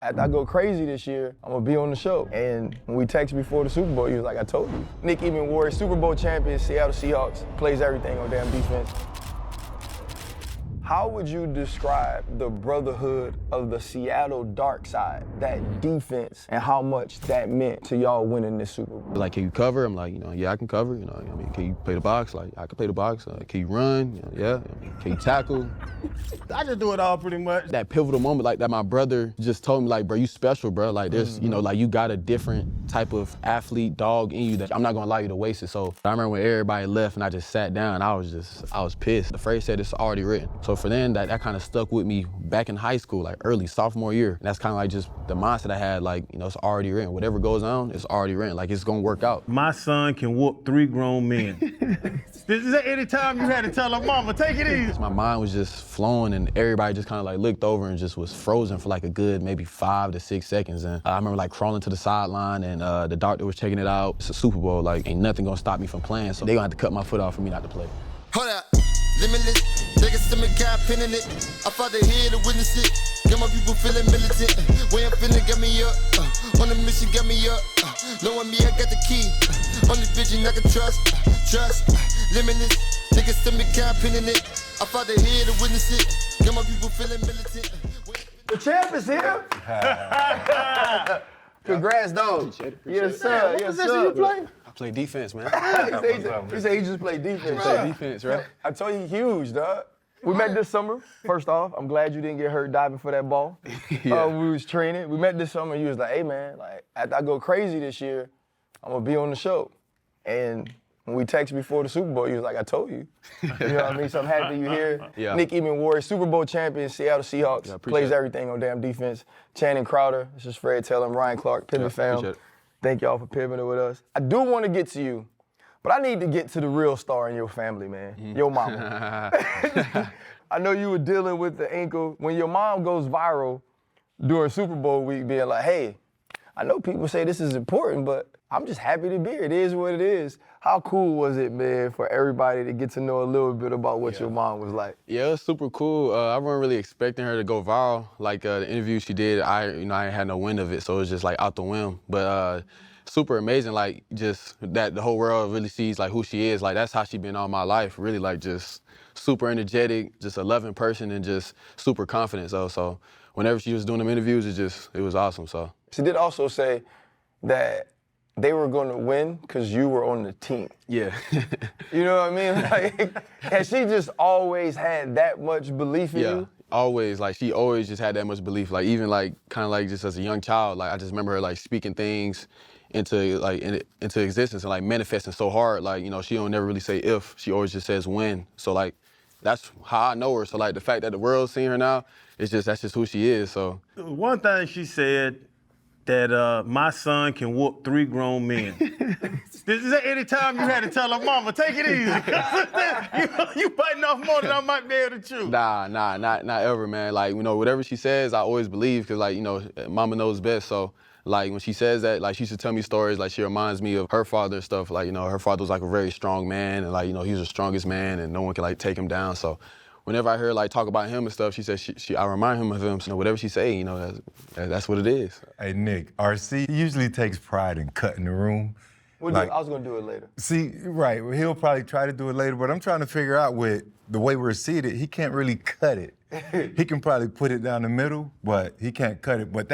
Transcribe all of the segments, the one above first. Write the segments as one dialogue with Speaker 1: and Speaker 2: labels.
Speaker 1: After I go crazy this year, I'm gonna be on the show. And when we texted before the Super Bowl, he was like, I told you. Nick Emmanwori, Super Bowl champion, Seattle Seahawks, plays everything on damn defense. How would you describe the brotherhood of the Seattle dark side, that defense, and how much that meant to y'all winning this Super Bowl?
Speaker 2: Like, can you cover? I'm like, yeah, I can cover. I mean, can you play the box? Like, I can play the box. Can you run? Yeah. Can you tackle?
Speaker 3: I just do it all pretty much.
Speaker 2: That pivotal moment, like that my brother just told me, like, bro, you special, bro. Like, there's, like you got a different type of athlete dog in you that I'm not gonna allow you to waste it. So I remember when everybody left and I just sat down, I was pissed. The phrase said it's already written. So for then, that kind of stuck with me back in high school, like early sophomore year. And that's kind of like just the mindset I had, like, it's already written. Whatever goes on, it's already written. Like, it's gonna work out.
Speaker 3: My son can whoop 3 grown men. Is that any time you had to tell her, mama, take it easy?
Speaker 2: My mind was just flowing and everybody just kind of like looked over and just was frozen for like a good maybe 5 to 6 seconds. And I remember like crawling to the sideline and the doctor was checking it out. It's a Super Bowl, like ain't nothing gonna stop me from playing. So they gonna have to cut my foot off for me not to play.
Speaker 4: Hold up, limitless. Take a stomach guy pinning it. I fought the head to witness it. Got my people feeling militant. Way I'm feeling got me up. On the mission got me up. Knowing me, I got the key. Only vision I can trust. Limitless. Take a stomach guy pinning it. I fought the head to witness it. Got my people feeling militant.
Speaker 1: The champ is here. Congrats, dog. Yes, sir. Yes, sir.
Speaker 3: You play?
Speaker 2: I play defense, man.
Speaker 1: He said he just played defense.
Speaker 2: Play defense, right?
Speaker 1: I told you, huge, dog. We met this summer. First off, I'm glad you didn't get hurt diving for that ball.
Speaker 2: Yeah.
Speaker 1: We was training. We met this summer. You was like, hey, man, like, after I go crazy this year, I'm going to be on the show. And when we texted before the Super Bowl, you was like, I told you. You know what I mean? So I'm happy you're here.
Speaker 2: Yeah.
Speaker 1: Nick Emmanwori, Super Bowl champion, Seattle Seahawks,
Speaker 2: Yeah,
Speaker 1: plays
Speaker 2: it.
Speaker 1: everything on damn defense. Channing Crowder, this is Fred Taylor, and Ryan Clark, Pivot fam.
Speaker 2: appreciate it.
Speaker 1: Thank y'all for pivoting with us. I do want to get to you, but I need to get to the real star in your family, man, your mama. I know you were dealing with the ankle. When your mom goes viral during Super Bowl week, being like, hey, I know people say this is important, but I'm just happy to be here. It is what it is. How cool was it, man, for everybody to get to know a little bit about what your mom was like?
Speaker 2: Yeah, it was super cool. I wasn't really expecting her to go viral. Like the interview she did, I ain't had no wind of it, so it was just like out the whim. But super amazing, like just that the whole world really sees like who she is. Like that's how she been all my life, really like just super energetic, just a loving person and just super confident. So whenever she was doing them interviews, it was awesome. So
Speaker 1: She did also say that they were going to win because you were on the team.
Speaker 2: yeah.
Speaker 1: You know what I mean? Like, has she just always had that much belief in you?
Speaker 2: Always, like she always just had that much belief. Like even like kind of like just as a young child, like I just remember her like speaking things into existence and like manifesting so hard. Like, she don't never really say if, she always just says when. So like that's how I know her. So like the fact that the world's seeing her now, that's just who she is. So
Speaker 3: One thing she said, that my son can whoop 3 grown men. Is that any time you had to tell her, mama, take it easy? you biting off more than I might be able to chew.
Speaker 2: Nah, not ever, man. Like, whatever she says, I always believe, because like, mama knows best. So like when she says that, like she used to tell me stories, like she reminds me of her father and stuff. Like, her father was like a very strong man and like, he was the strongest man and no one could like take him down. So whenever I hear like talk about him and stuff, she says I remind him of him. So whatever she say, that's what it is.
Speaker 5: Hey Nick, RC usually takes pride in cutting the room.
Speaker 1: I was going to do it later.
Speaker 5: See, right, he'll probably try to do it later, but I'm trying to figure out with the way we're seated, he can't really cut it. He can probably put it down the middle, but he can't cut it. But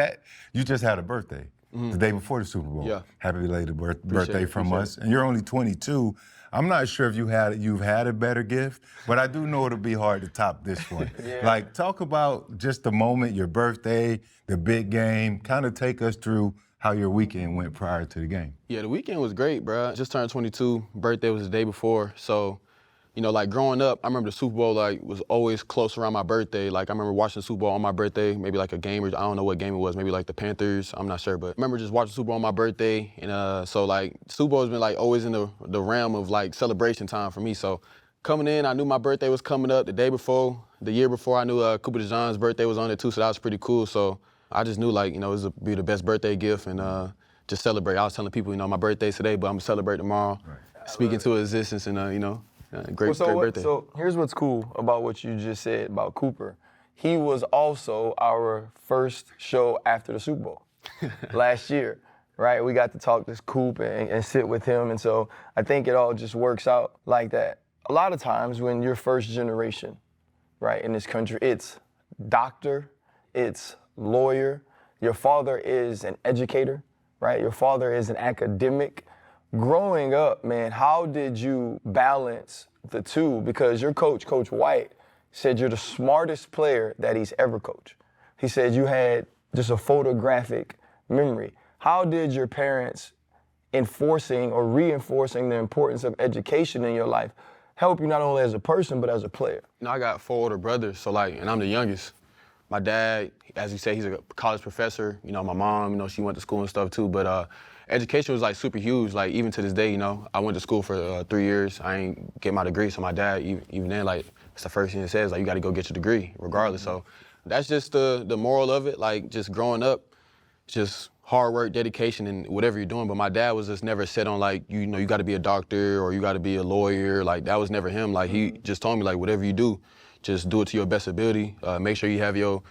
Speaker 5: you just had a birthday the day before the Super Bowl.
Speaker 2: Yeah.
Speaker 5: Happy belated birthday from us. And you're only 22. I'm not sure if you've had a better gift, but I do know it'll be hard to top this one.
Speaker 1: Yeah.
Speaker 5: Like, talk about just the moment, your birthday, the big game. Kind of take us through how your weekend went prior to the game.
Speaker 2: Yeah, the weekend was great, bro. Just turned 22. Birthday was the day before. So, like growing up, I remember the Super Bowl like was always close around my birthday. Like I remember watching the Super Bowl on my birthday, maybe like a game, or I don't know what game it was, maybe like the Panthers, I'm not sure. But I remember just watching the Super Bowl on my birthday. And so like Super Bowl has been like always in the realm of like celebration time for me. So coming in, I knew my birthday was coming up the year before, I knew Cooper DeJean's birthday was on it too, so that was pretty cool. So I just knew like, it was be the best birthday gift and just celebrate. I was telling people, my birthday's today, but I'm gonna celebrate tomorrow. Right. Speaking to existence and, great birthday.
Speaker 1: So here's what's cool about what you just said about Cooper. he was also our first show after the Super Bowl last year, right? We got to talk to Coop and sit with him, and so I think it all just works out like that. A lot of times when you're first generation, right, in this country, it's doctor, it's lawyer, your father is an educator, right? Your father is an academic. Growing up, man, how did you balance the two? Because your coach, Coach White, said you're the smartest player that he's ever coached. He said you had just a photographic memory. How did your parents enforcing or reinforcing the importance of education in your life help you not only as a person, but as a player?
Speaker 2: You know, I got 4 older brothers, so and I'm the youngest. My dad, as you say, he's a college professor. You know, my mom, she went to school and stuff too, but education was super huge. Even to this day, I went to school for 3 years. I ain't get my degree, so my dad, even then, it's the first thing it says, you got to go get your degree, regardless. So that's just the moral of it. Just growing up, just hard work, dedication, and whatever you're doing. But my dad was just never set on you got to be a doctor or you got to be a lawyer. That was never him. He just told me whatever you do, just do it to your best ability. Make sure you have your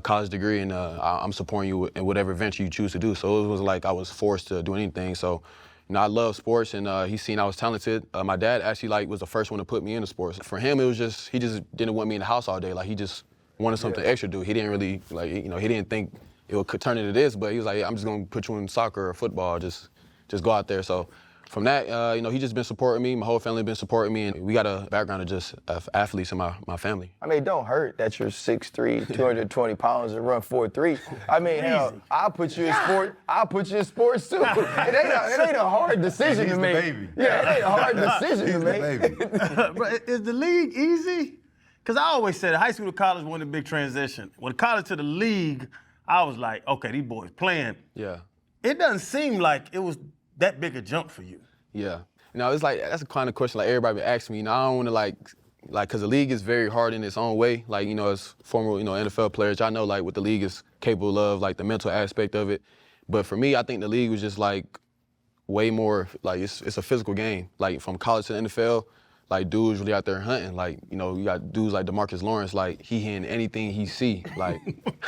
Speaker 2: college degree, and I'm supporting you in whatever venture you choose to do. So it was I was forced to do anything. So, I love sports, and he seen I was talented. My dad actually was the first one to put me into sports. For him, it was he just didn't want me in the house all day. He just wanted something extra to do. He didn't really he didn't think it could turn into this, but he was like, I'm just gonna put you in soccer or football, just go out there. So from that, he just been supporting me. My whole family been supporting me, and we got a background of just athletes in my family.
Speaker 1: I mean, it don't hurt that you're 6'3", 220 pounds, and run 4'3". I mean, hell, I'll put you in sports too. It ain't a hard decision to make.
Speaker 5: Baby.
Speaker 1: Yeah, it ain't a hard decision to make.
Speaker 3: But is the league easy? Because I always said high school to college wasn't a big transition. When college to the league, I was like, okay, these boys playing.
Speaker 2: Yeah.
Speaker 3: It doesn't seem like it was that big a jump for you.
Speaker 2: Yeah. It's that's the kind of question everybody been asking me. I don't want to because the league is very hard in its own way. As former, NFL players, I know what the league is capable of, the mental aspect of it. But for me, I think the league was just way more, it's a physical game. From college to the NFL, dudes really out there hunting. You got dudes like DeMarcus Lawrence, he hitting anything he see.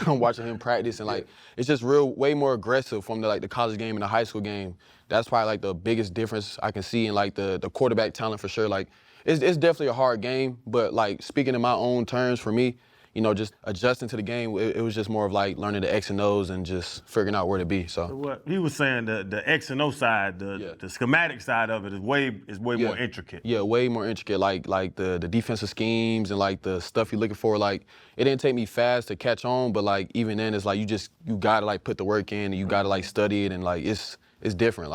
Speaker 2: I'm watching him practice, and it's just way more aggressive from the college game and the high school game. That's probably the biggest difference I can see in the quarterback talent for sure. It's definitely a hard game, but speaking in my own terms for me, just adjusting to the game, it was just more of learning the X and O's and just figuring out where to be. So
Speaker 3: what he was saying, the X and O side, the schematic side of it is way more intricate.
Speaker 2: Yeah, way more intricate. The defensive schemes and the stuff you're looking for. It didn't take me fast to catch on, but even then it's you gotta put the work in and you gotta study it, and it's different.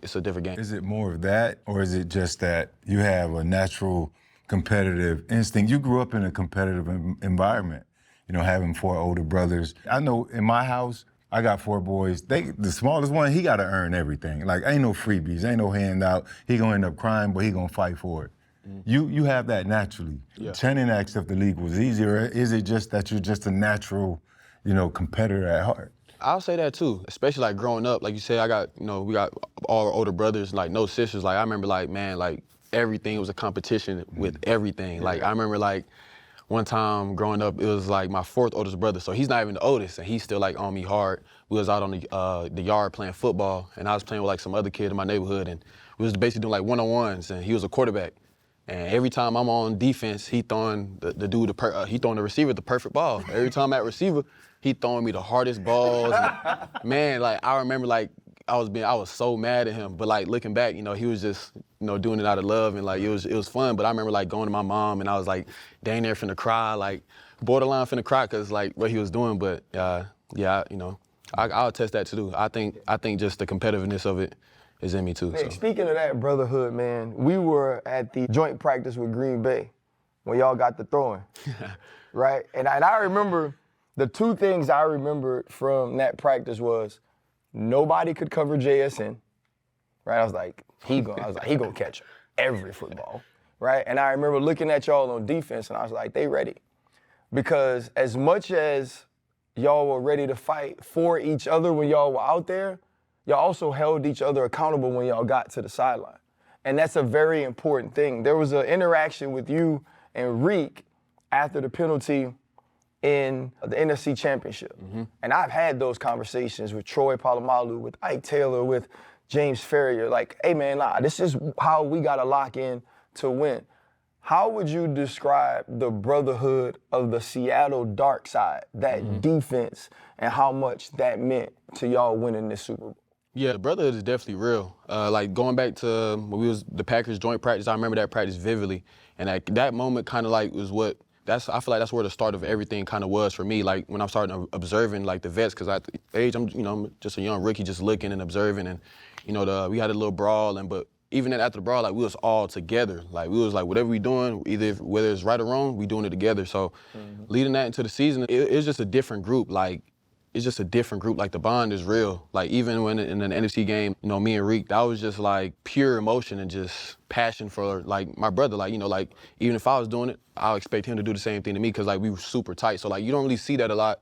Speaker 2: It's a different game.
Speaker 5: Is it more of that, or is it just that you have a natural competitive instinct? You grew up in a competitive environment, having 4 older brothers. I know in my house, I got 4 boys. The smallest one, he got to earn everything. Ain't no freebies, ain't no handout. He gonna end up crying, but he gonna fight for it. You have that naturally.
Speaker 2: Yeah.
Speaker 5: Channing asked if the league was easier. Is it just that you're just a natural, competitor at heart?
Speaker 2: I'll say that too, especially growing up. Like you said, I got, we got all older brothers, no sisters. I remember everything was a competition with everything. I remember one time growing up, it was my 4th oldest brother, so he's not even the oldest, and he's still on me hard. We was out on the yard playing football, and I was playing with some other kid in my neighborhood, and we was basically doing one-on-ones, and he was a quarterback. And every time I'm on defense, he throwing he throwing the receiver the perfect ball. Every time at receiver, he throwing me the hardest balls. And, man, I remember I was so mad at him, but looking back, he was just doing it out of love, and it was fun. But I remember going to my mom, and I was dang near finna cry, borderline finna cry because what he was doing. But yeah, I'll attest that too. I think just the competitiveness of it is in me too.
Speaker 1: Nick,
Speaker 2: so.
Speaker 1: Speaking of that brotherhood, man, we were at the joint practice with Green Bay when y'all got the throwing, right? And I remember the 2 things I remembered from that practice was nobody could cover JSN, right? I was like, he gonna catch every football, right? And I remember looking at y'all on defense, and I was like, they ready. Because as much as y'all were ready to fight for each other when y'all were out there, y'all also held each other accountable when y'all got to the sideline. And that's a very important thing. There was an interaction with you and Reek after the penalty in the NFC Championship. And I've had those conversations with Troy Polamalu, with Ike Taylor, with James Ferrier. Like, hey man, this is how we gotta lock in to win. How would you describe the brotherhood of the Seattle dark side, that defense, and how much that meant to y'all winning this Super Bowl?
Speaker 2: Yeah, the brotherhood is definitely real. Like going back to when we was the Packers joint practice, I remember that practice vividly. And that moment kind of like was I feel like that's where the start of everything kind of was for me. Like when I started observing like the vets, because at the age I'm just a young rookie, just looking and observing, and we had a little brawl, but even then after the brawl, like we was all together. Like we was like whatever we doing, whether it's right or wrong, we doing it together. So leading that into the season, it's just a different group. Like it's just a different group. Like the bond is real. Like even when in an NFC game, me and Reek, that was just like pure emotion and just passion for like my brother. Like like even if I was doing it, I'll expect him to do the same thing to me because like we were super tight. So like you don't really see that a lot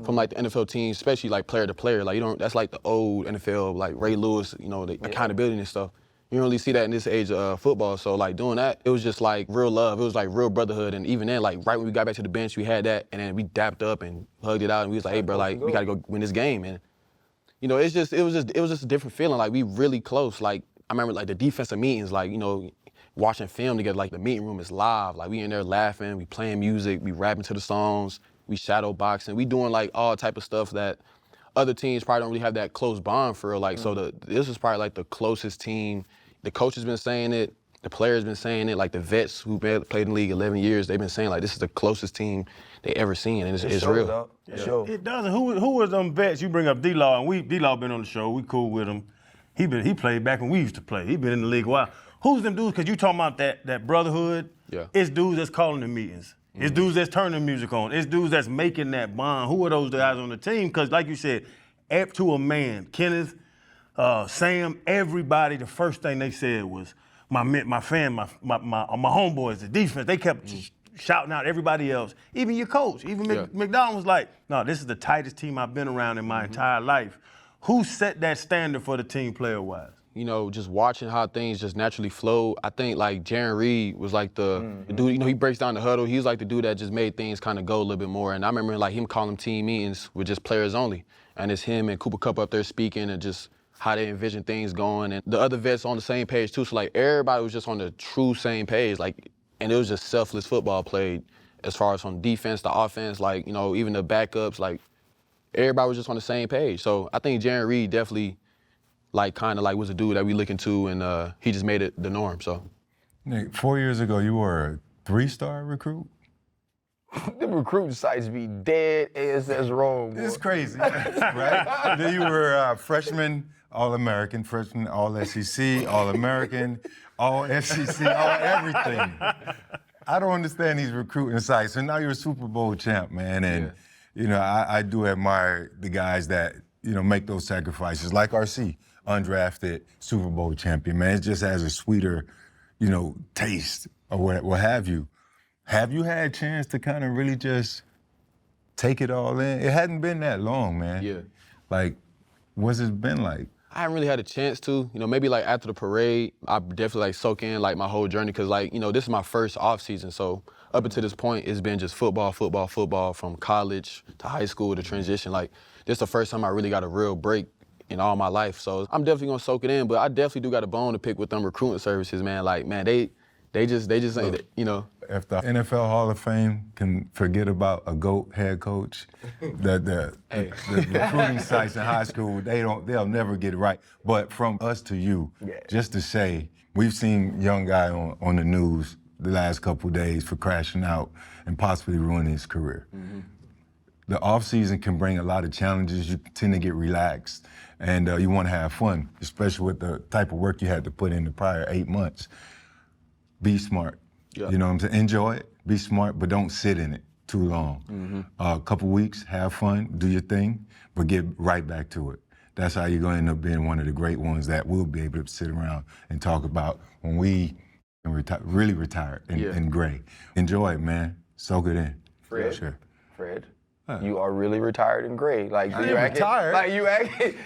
Speaker 2: from like the NFL teams, especially like player to player. Like that's like the old NFL, like Ray Lewis, the accountability and stuff. You don't really see that in this age of football. So like doing that, it was just like real love. It was like real brotherhood. And even then, like right when we got back to the bench, we had that, and then we dapped up and hugged it out, and we was like, hey bro, like we gotta go win this game. And it was just a different feeling. Like we really close. Like I remember like the defensive meetings, like watching film together. Like the meeting room is live. Like we in there laughing, we playing music, we rapping to the songs, we shadow boxing, we doing like all type of stuff that other teams probably don't really have that close bond for real. Like, so this is probably like the closest team. The coach has been saying it, the players been saying it, like the vets who played in the league 11 years, they've been saying like this is the closest team they ever seen, and it's real.
Speaker 3: It doesn't. Who was them vets? You bring up D-Law, and D-Law been on the show. We cool with him. He played back when we used to play. He been in the league a while. Who's them dudes? Because you talking about that brotherhood.
Speaker 2: Yeah.
Speaker 3: It's dudes that's calling the meetings. It's dudes that's turning the music on. It's dudes that's making that bond. Who are those guys on the team? Because like you said, up to a man, Kenneth, Sam, everybody, the first thing they said was my homeboys, the defense. They kept shouting out everybody else, even your coach. Even McDonald was like, no, this is the tightest team I've been around in my entire life. Who set that standard for the team player-wise?
Speaker 2: Just watching how things just naturally flow. I think like Jaron Reed was like the dude, he breaks down the huddle. He was like the dude that just made things kind of go a little bit more. And I remember like him calling team meetings with just players only. And it's him and Cooper Kupp up there speaking and just how they envision things going. And the other vets on the same page too. So like everybody was just on the true same page. Like, and it was just selfless football played as far as from defense to offense, like, even the backups, like everybody was just on the same page. So I think Jaron Reed definitely was a dude that we look into, and he just made it the norm. So,
Speaker 5: Nick, 4 years ago, you were a 3-star recruit.
Speaker 1: The recruiting sites be dead as wrong. Boy.
Speaker 5: It's crazy, right? Then you were freshman All-American, freshman All-SEC, All-American, All-SEC, all-everything. I don't understand these recruiting sites. And now you're a Super Bowl champ, man. And, I do admire the guys that, make those sacrifices, like RC. Undrafted Super Bowl champion, man. It just has a sweeter, taste or what have you. Have you had a chance to kind of really just take it all in? It hadn't been that long, man.
Speaker 2: Yeah.
Speaker 5: Like, what's it been like?
Speaker 2: I haven't really had a chance to. Maybe like after the parade, I definitely like soak in like my whole journey because like, this is my first off season. So up until this point, it's been just football from college to high school to transition. Like, this is the first time I really got a real break in all my life. So I'm definitely gonna soak it in, but I definitely do got a bone to pick with them recruiting services, man. Like, man, they just ain't it,
Speaker 5: If the NFL Hall of Fame can forget about a GOAT head coach, the recruiting sites in high school, they'll never get it right. But from us to you, just to say, we've seen young guy on the news the last couple days for crashing out and possibly ruining his career. The off season can bring a lot of challenges. You tend to get relaxed and you want to have fun, especially with the type of work you had to put in the prior 8 months. Be smart.
Speaker 2: Yeah.
Speaker 5: You know what I'm saying? Enjoy it, be smart, but don't sit in it too long. A couple weeks, have fun, do your thing, but get right back to it. That's how you're going to end up being one of the great ones that will be able to sit around and talk about when we really retire in gray. Enjoy it, man. Soak it in.
Speaker 1: Fred?
Speaker 5: Sure.
Speaker 1: Fred? You are really retired in gray. Like
Speaker 5: I ain't retired.
Speaker 1: Like you acting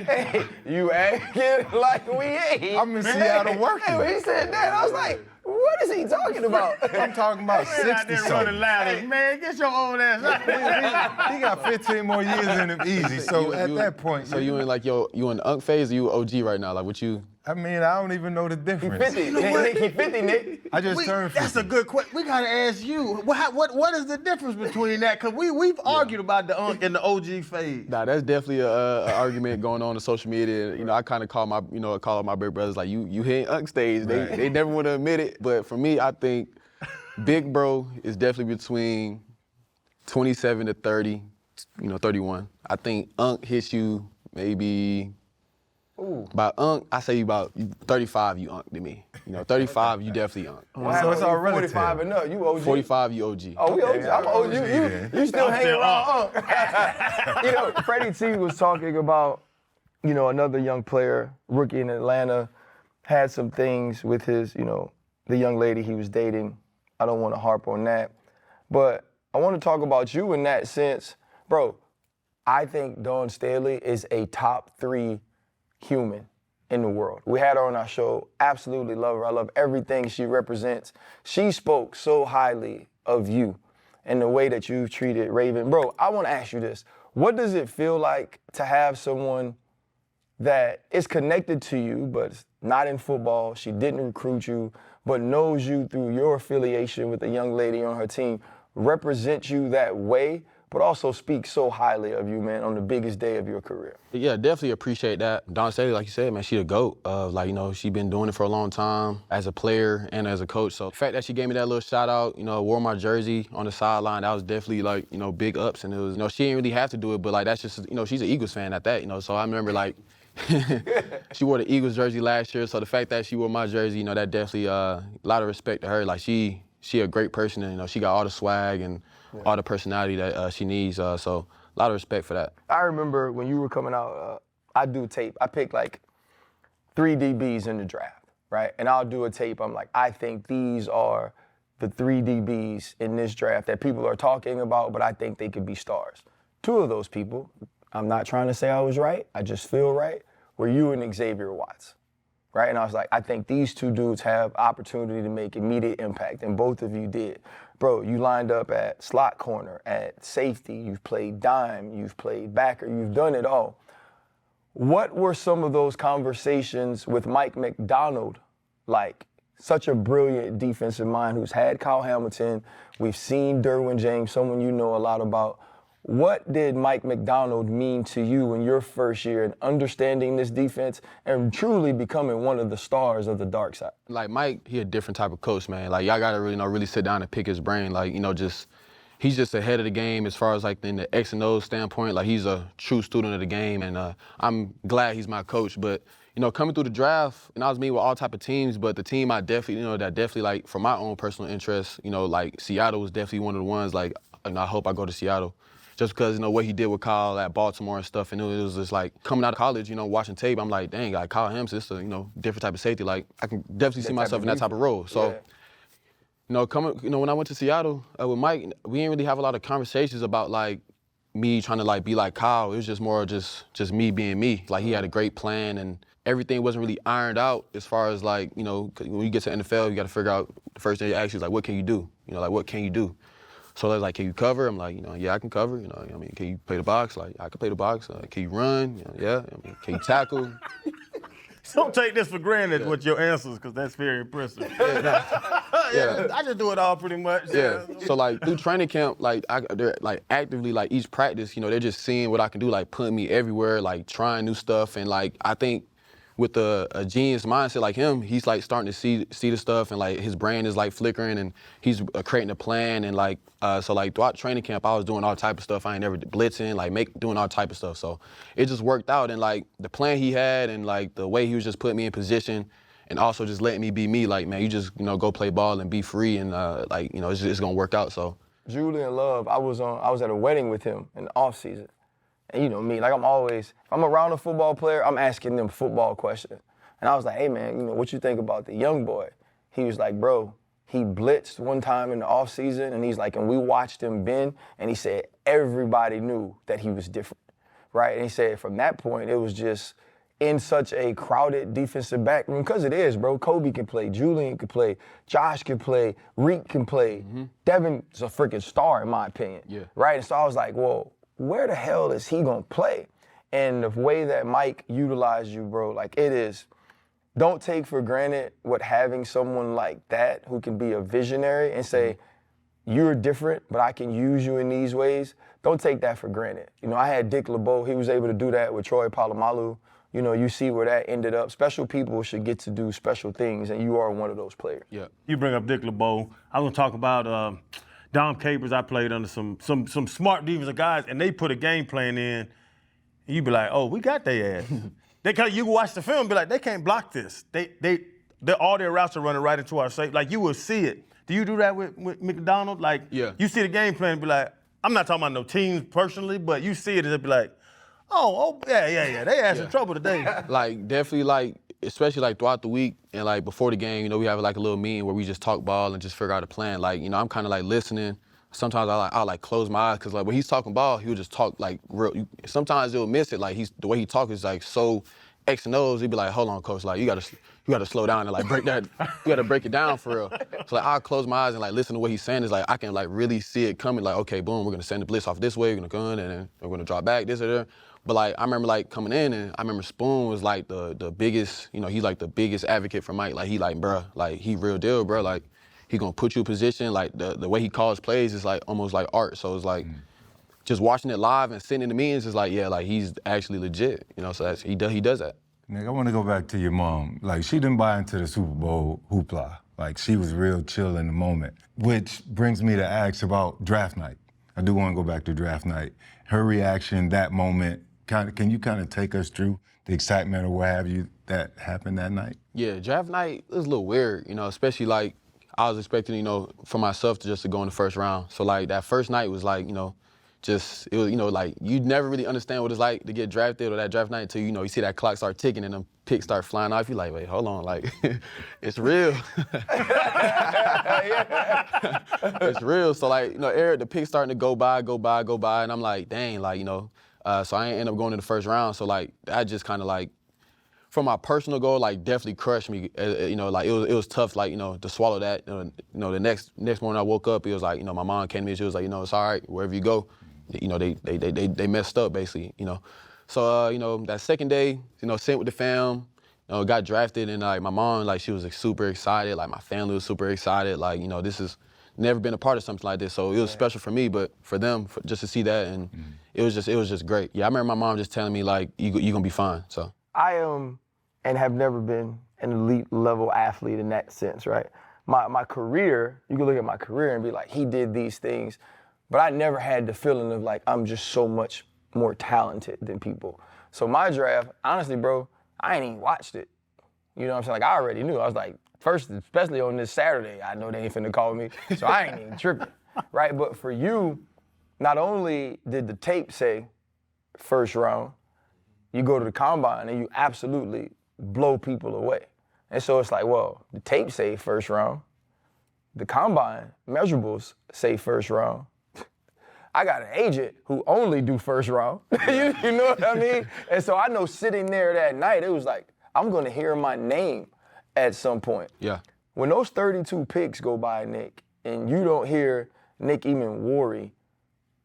Speaker 1: like we ain't.
Speaker 5: I'm in Seattle working.
Speaker 1: Hey, when he said that, I was like, what? What is he talking about?
Speaker 5: I'm talking about
Speaker 3: Man out
Speaker 5: 60
Speaker 3: there running
Speaker 5: something.
Speaker 3: ladders. Man, get your old ass out.
Speaker 5: He got 15 more years in him easy. So at that point,
Speaker 2: So you in like you in the unk phase or you OG right now? Like what you?
Speaker 5: I mean, I don't even know the difference.
Speaker 1: 50. Nick, he 50, Nick.
Speaker 5: I just turned 50.
Speaker 3: That's a good question. We gotta ask you. What is the difference between that? Cause we've argued about the unk and the OG phase.
Speaker 2: Nah, that's definitely a argument going on social media. You know, I kind of call out my big brothers like you hit unk stage. They never want to admit it, but for me, I think big bro is definitely between 27 to 30, 31. I think unk hits you maybe. By unk, I say you about 35, you unk to me. 35, you definitely unk.
Speaker 5: So it's all relative.
Speaker 1: 45 and up, you OG.
Speaker 2: 45, you OG.
Speaker 1: Oh, we OG. I'm OG. You still hanging
Speaker 3: still
Speaker 1: around Unk. Freddie T was talking about, another young player, rookie in Atlanta, had some things with his, the young lady he was dating. I don't want to harp on that. But I want to talk about you in that sense. Bro, I think Dawn Staley is a top 3 human in the world. We had her on our show. Absolutely love her. I love everything she represents. She spoke so highly of you and the way that you've treated Raven. Bro, I want to ask you this. What does it feel like to have someone that is connected to you, but not in football, she didn't recruit you, but knows you through your affiliation with a young lady on her team, represent you that way, but also speak so highly of you, man, on the biggest day of your career?
Speaker 2: Yeah, definitely appreciate that. Dawn Staley, like you said, man, she a GOAT. She been doing it for a long time as a player and as a coach. So the fact that she gave me that little shout out, wore my jersey on the sideline, that was definitely big ups. And it was, she didn't really have to do it, but that's just, she's an Eagles fan at that, So I remember she wore the Eagles jersey last year. So the fact that she wore my jersey, that definitely a lot of respect to her. Like she a great person, and she got all the swag and all the personality that she needs. So a lot of respect for that.
Speaker 1: I remember when you were coming out, I do tape. I pick 3 DBs in the draft, right? And I'll do a tape. I'm like, I think these are the 3 DBs in this draft that people are talking about, but I think they could be stars. 2 of those people, I'm not trying to say I was right, I just feel right, were you and Xavier Watts, right? And I was like, I think these 2 dudes have opportunity to make immediate impact, and both of you did. Bro, you lined up at slot corner, at safety, you've played dime, you've played backer, you've done it all. What were some of those conversations with Mike McDonald like? Such a brilliant defensive mind who's had Kyle Hamilton. We've seen Derwin James, someone you know a lot about. What did Mike McDonald mean to you in your first year in understanding this defense and truly becoming one of the stars of the dark side?
Speaker 2: Like Mike, he a different type of coach, man. Like y'all gotta really sit down and pick his brain. Like, he's just ahead of the game as far as in the X and O's standpoint. Like he's a true student of the game, and I'm glad he's my coach. But coming through the draft, and I was meeting with all type of teams, but the team I definitely, for my own personal interest, Seattle was definitely one of the ones. I hope I go to Seattle. Just because, what he did with Kyle at Baltimore and stuff, and it was just coming out of college, watching tape, I'm like, dang, Kyle Hamilton, it's a, different type of safety. I can definitely see myself in that type of role. So, when I went to Seattle with Mike, we didn't really have a lot of conversations about me trying to be like Kyle. It was just more just me being me. He had a great plan, and everything wasn't really ironed out as far as when you get to the NFL, you got to figure out, the first thing you ask you is what can you do? What can you do? So they're like, can you cover? I'm like, yeah, I can cover. Can you play the box? I can play the box. Can you run? Yeah. Can you tackle?
Speaker 3: Don't take this for granted with your answers, because that's very impressive. I just do it all pretty much.
Speaker 2: Yeah. So through training camp, they're actively each practice, they're just seeing what I can do, putting me everywhere, trying new stuff, and I think with a genius mindset like him, he's starting to see the stuff, and his brain is flickering, and he's creating a plan, and so throughout training camp, I was doing all type of stuff. I ain't never blitzing, doing all type of stuff. So it just worked out, and the plan he had, and the way he was just putting me in position, and also just letting me be me. Man, you just go play ball and be free, and it's gonna work out. So
Speaker 1: Julian Love, I was at a wedding with him in the off season. And me, if I'm around a football player, I'm asking them football questions. And I was like, hey man, what you think about the young boy? He was like, bro, he blitzed one time in the offseason, and he's like, and we watched him bend, and he said everybody knew that he was different, right? And he said from that point, it was just in such a crowded defensive back room, because it is, bro. Kobe can play, Julian can play, Josh can play, Reek can play. Devin's a freaking star, in my opinion.
Speaker 2: Yeah.
Speaker 1: Right? And so I was like, well, where the hell is he gonna play? And the way that Mike utilized you, bro, like it is, don't take for granted what having someone like that who can be a visionary and say, you're different, but I can use you in these ways. Don't take that for granted. You know, I had Dick LeBeau. He was able to do that with Troy Polamalu. You know, you see where that ended up. Special people should get to do special things, and you are one of those players.
Speaker 2: Yeah.
Speaker 3: You bring up Dick LeBeau. I was gonna talk about Dom Capers. I played under some smart defensive guys, and they put a game plan in. And you be like, oh, we got their ass. You can watch the film and be like, they can't block this. All their routes are running right into our safe. Like, you will see it. Do you do that with McDonald? Like,
Speaker 2: Yeah.
Speaker 3: You see the game plan and be like, I'm not talking about no teams personally, but you see it and it be like, oh, yeah. They had some trouble today.
Speaker 2: Like, definitely, like, especially, like, throughout the week and, like, before the game, you know, we have, like, a little meeting where we just talk ball and just figure out a plan. Like, you know, I'm kind of, like, listening. Sometimes I'll close my eyes because, like, when he's talking ball, he'll just talk, like, real. Sometimes he'll miss it. Like, the way he talks is, like, so X and O's. He'd be like, hold on, coach. Like, you gotta slow down and, like, break that. You gotta break it down for real. So, like, I'll close my eyes and, like, listen to what he's saying. Is like, I can, like, really see it coming. Like, okay, boom, we're gonna send the blitz off this way. We're gonna go in and then we're gonna drop back, this or that. But, like, I remember, like, coming in, and I remember Spoon was, like, the biggest, you know, he's, like, the biggest advocate for Mike. Like, he, like, bruh, like, he real deal, bruh. Like, he gonna put you in position. Like, the way he calls plays is, like, almost like art. So it's, like, just watching it live and sitting in the meetings is, like, yeah, like, he's actually legit, you know, so he does that.
Speaker 5: Nick, I want to go back to your mom. Like, she didn't buy into the Super Bowl hoopla. Like, she was real chill in the moment, which brings me to ask about draft night. I do want to go back to draft night. Her reaction, that moment, can you kind of take us through the excitement or what have you that happened that night?
Speaker 2: Yeah, draft night was a little weird, you know, especially, like, I was expecting, you know, for myself to go in the first round. So, like, that first night was, like, you know, it was, you know, like, you never really understand what it's like to get drafted or that draft night until, you know, you see that clock start ticking and them picks start flying off. You're like, wait, hold on, like, it's real. It's real. So, like, you know, Eric, the picks starting to go by, and I'm like, dang, like, you know, so I ain't end up going to the first round. So, like, that just kind of, like, for my personal goal, like, definitely crushed me. You know, like, it was tough, like, you know, to swallow that. You know, the next morning I woke up, it was like, you know, my mom came to me, she was like, you know, it's all right, wherever you go. You know, they messed up, basically, you know. So, you know, that second day, you know, sent with the fam, you know, got drafted, and, like, my mom, like, she was, like, super excited. Like, my family was super excited. Like, you know, this has never been a part of something like this. So it was special for me, but for them, just to see that, and it was just great. Yeah, I remember my mom just telling me, like, you're gonna be fine, so.
Speaker 1: I am and have never been an elite level athlete in that sense, right? My career, you can look at my career and be like, he did these things, but I never had the feeling of like, I'm just so much more talented than people. So my draft, honestly, bro, I ain't even watched it. You know what I'm saying? Like, I already knew. I was like, first, especially on this Saturday, I know they ain't finna call me, so I ain't even tripping, right? But for you, not only did the tape say first round, you go to the combine and you absolutely blow people away. And so it's like, well, the tape say first round, the combine measurables say first round. I got an agent who only do first round. you know what I mean? And so I know sitting there that night, it was like, I'm gonna hear my name at some point.
Speaker 2: Yeah.
Speaker 1: When those 32 picks go by, Nick, and you don't hear Nick Emmanwori,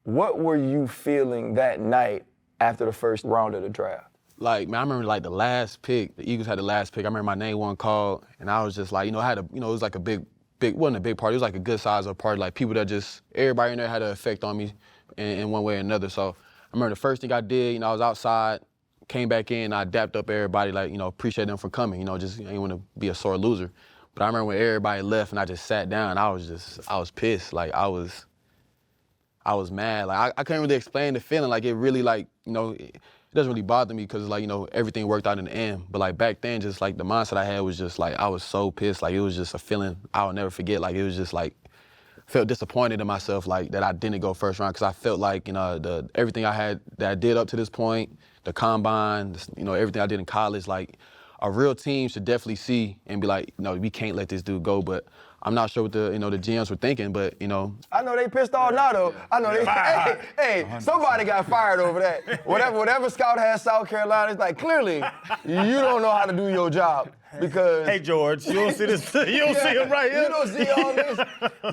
Speaker 1: what were you feeling that night after the first round of the draft?
Speaker 2: Like, man, I remember, like, the last pick, the Eagles had the last pick. I remember my name wasn't called, and I was just like, you know, it was like a big, wasn't a big party. It was like a good size of party. Like, people that everybody in there had an effect on me in one way or another. So I remember the first thing I did, you know, I was outside, came back in, I dapped up everybody, like, you know, appreciate them for coming, you know, just I ain't want to be a sore loser. But I remember when everybody left and I just sat down, I was pissed. Like, I was mad. Like, I couldn't really explain the feeling. Like, it really, like, you know, it doesn't really bother me because, like, you know, everything worked out in the end. But, like, back then, just, like, the mindset I had was just, like, I was so pissed. Like, it was just a feeling I'll never forget. Like, it was just, like, felt disappointed in myself, like, that I didn't go first round because I felt like, you know, everything that I did up to this point, the combine, you know, everything I did in college, like, a real team should definitely see and be like, no, we can't let this dude go. But I'm not sure what the GMs were thinking, but
Speaker 1: I know they pissed off now though. I know they. Hey, somebody got fired over that. Whatever scout has South Carolina, it's like clearly you don't know how to do your job because.
Speaker 3: Hey George, you don't see this? You don't see him right here.
Speaker 1: You don't see all this.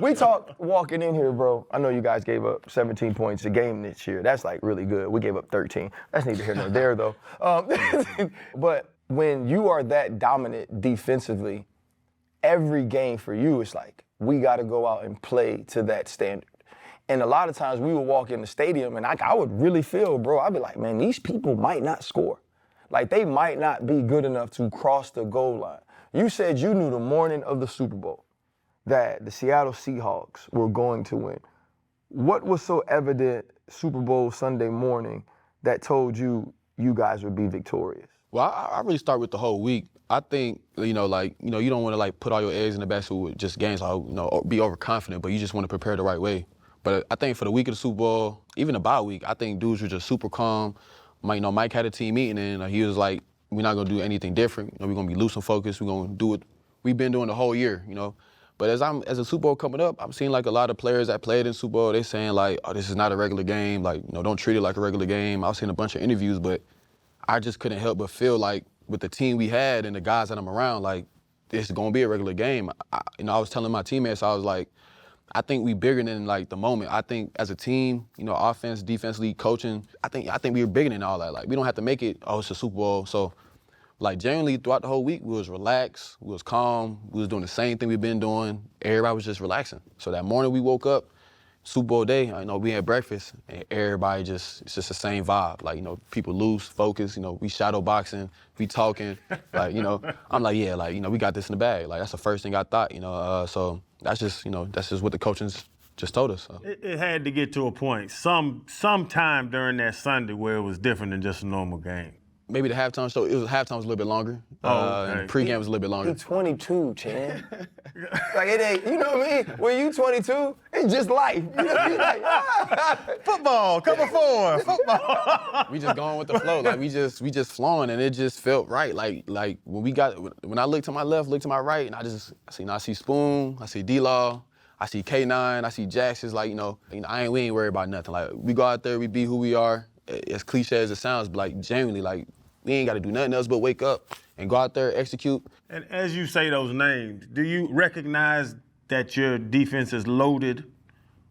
Speaker 1: We talked walking in here, bro. I know you guys gave up 17 points a game this year. That's like really good. We gave up 13. That's neither here nor there though. But when you are that dominant defensively, every game for you is like, we got to go out and play to that standard. And a lot of times we would walk in the stadium and I would really feel, bro, I'd be like, man, these people might not score. Like they might not be good enough to cross the goal line. You said you knew the morning of the Super Bowl that the Seattle Seahawks were going to win. What was so evident Super Bowl Sunday morning that told you guys would be victorious?
Speaker 2: Well, I really start with the whole week. I think, you don't want to put all your eggs in the basket with just games, be overconfident, but you just want to prepare the right way. But I think for the week of the Super Bowl, even the bye week, I think dudes were just super calm. Mike had a team meeting and he was like, we're not going to do anything different. We're going to be loose and focused. We're going to do what we've been doing the whole year, But as the Super Bowl coming up, I'm seeing like a lot of players that played in Super Bowl, they saying like, oh, this is not a regular game. Don't treat it like a regular game. I was seeing a bunch of interviews, but I just couldn't help but feel like with the team we had and the guys that I'm around, like, this is going to be a regular game. I was telling my teammates, I was like, I think we bigger than, the moment. I think as a team, offense, defensively, coaching, I think we were bigger than all that. Like, we don't have to make it, it's a Super Bowl. So, generally, throughout the whole week, we was relaxed, we was calm, we was doing the same thing we've been doing. Everybody was just relaxing. So that morning we woke up, Super Bowl day, we had breakfast, and everybody it's just the same vibe. People loose, focused, we shadow boxing, we talking, I'm like, yeah, we got this in the bag. That's the first thing I thought, so that's just what the coaches just told us. So.
Speaker 3: It had to get to a point, sometime during that Sunday where it was different than just a normal game.
Speaker 2: Maybe the halftime show, halftime was a little bit longer.
Speaker 3: Okay.
Speaker 2: And pregame was a little bit longer.
Speaker 1: You're 22, Chan. It ain't, you know what I mean? When you 22, it's just life. You
Speaker 3: Football, cover four, football.
Speaker 2: We just going with the flow. We just flowing, and it just felt right. When I look to my left, look to my right, and I see Spoon, I see D-Law, I see K9, I see Jax. It's we ain't worried about nothing. We go out there, we be who we are. As cliche as it sounds, but genuinely, we ain't got to do nothing else but wake up and go out there, execute.
Speaker 3: And as you say those names, do you recognize that your defense is loaded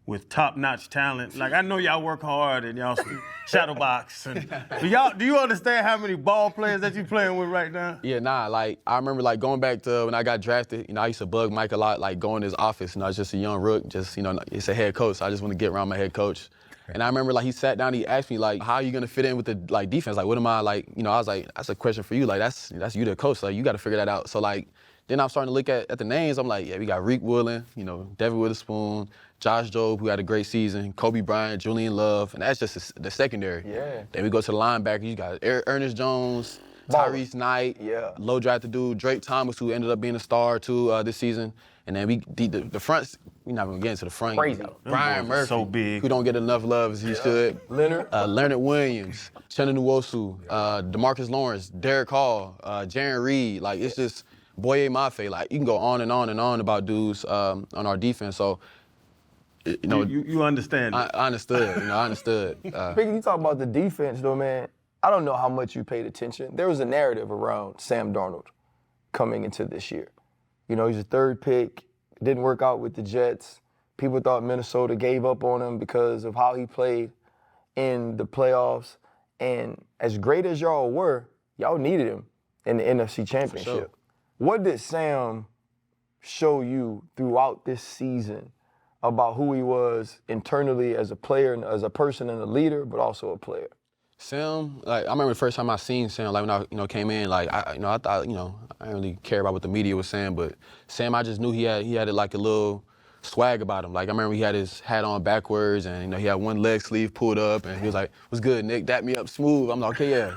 Speaker 3: with top-notch talent? I know y'all work hard and y'all shadow box. Do you understand how many ball players that you playing with right now?
Speaker 2: Yeah, I remember going back to when I got drafted. I used to bug Mike a lot, going to his office. I was just a young rook, it's a head coach. So I just want to get around my head coach. And I remember he sat down, he asked me how are you gonna fit in with the defense? What am I I was like, that's a question for you. That's you the coach. You gotta figure that out. So then I'm starting to look at the names. I'm like, yeah, we got Reek Woolen, Devin Witherspoon, Josh Jobe, who had a great season, Kobe Bryant, Julian Love, and that's just the secondary.
Speaker 1: Yeah.
Speaker 2: Then we go to the linebackers. You got Ernest Jones, Tyrese Knight, low drafted dude, Drake Thomas, who ended up being a star too this season. And then the fronts, we're not gonna get into the front.
Speaker 1: Crazy.
Speaker 2: Brian Murphy,
Speaker 3: so big,
Speaker 2: who don't get enough love as he should. Leonard Williams, Chenna Nwosu, DeMarcus Lawrence, Derek Hall, Jaren Reed. It's just Boye Mafe. You can go on and on and on about dudes on our defense. So,
Speaker 3: you understand.
Speaker 2: I understood. I understood.
Speaker 1: Speaking, you talk about the defense though, man. I don't know how much you paid attention. There was a narrative around Sam Darnold coming into this year. He's a third pick, didn't work out with the Jets. People thought Minnesota gave up on him because of how he played in the playoffs. And as great as y'all were, y'all needed him in the NFC Championship.
Speaker 2: Sure.
Speaker 1: What did Sam show you throughout this season about who he was internally as a player, and as a person and a leader, but also a player?
Speaker 2: Sam, I remember the first time I seen Sam, when I came in, I thought, I didn't really care about what the media was saying, but Sam, I just knew he had a little swag about him. I remember he had his hat on backwards, and he had one leg sleeve pulled up, and he was like, "What's good, Nick? Dap me up smooth." I'm like, "Okay, yeah."